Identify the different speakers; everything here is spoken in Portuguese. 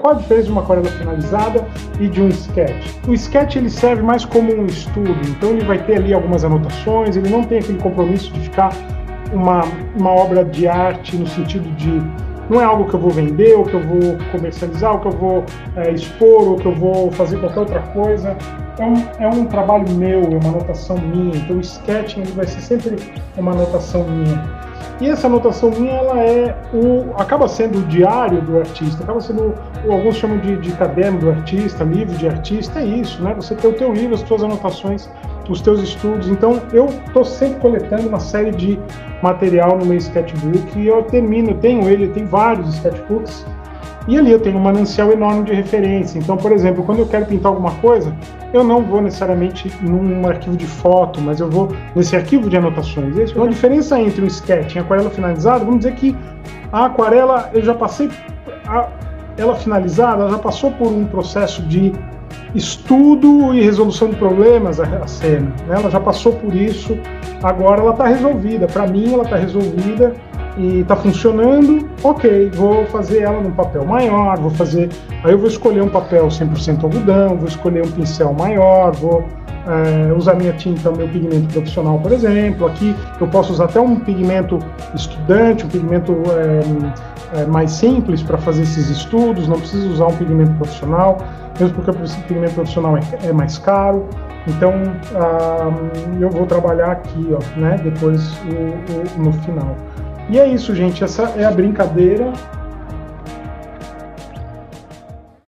Speaker 1: Qual a diferença de uma aquarela finalizada e de um sketch? O sketch ele serve mais como um estudo, então ele vai ter ali algumas anotações, ele não tem aquele compromisso de ficar uma obra de arte no sentido de não é algo que eu vou vender, ou que eu vou comercializar, ou que eu vou expor, ou que eu vou fazer qualquer outra coisa. É um trabalho meu, é uma anotação minha, então o sketching ele vai ser sempre uma anotação minha. E essa anotação minha, acaba sendo o diário do artista, acaba sendo, alguns chamam de caderno do artista, livro de artista, é isso, né? Você tem o teu livro, as tuas anotações, os teus estudos. Então, eu estou sempre coletando uma série de material no meu sketchbook e eu tenho vários sketchbooks, e ali eu tenho um manancial enorme de referência. Então, por exemplo, quando eu quero pintar alguma coisa, eu não vou necessariamente num arquivo de foto, mas eu vou nesse arquivo de anotações. Então, a diferença entre o sketch e a aquarela finalizada, vamos dizer que a aquarela, ela finalizada, ela já passou por um processo de estudo e resolução de problemas, a cena, né? Ela já passou por isso, agora ela está resolvida. Para mim, ela está resolvida e está funcionando, ok, vou fazer ela num papel maior, aí eu vou escolher um papel 100% algodão, vou escolher um pincel maior, vou usar minha tinta, meu pigmento profissional, por exemplo. Aqui eu posso usar até um pigmento estudante, um pigmento mais simples para fazer esses estudos, não preciso usar um pigmento profissional, mesmo porque o pigmento profissional é mais caro. Então, eu vou trabalhar aqui, ó, né, depois no final. E é isso, gente, essa é a brincadeira.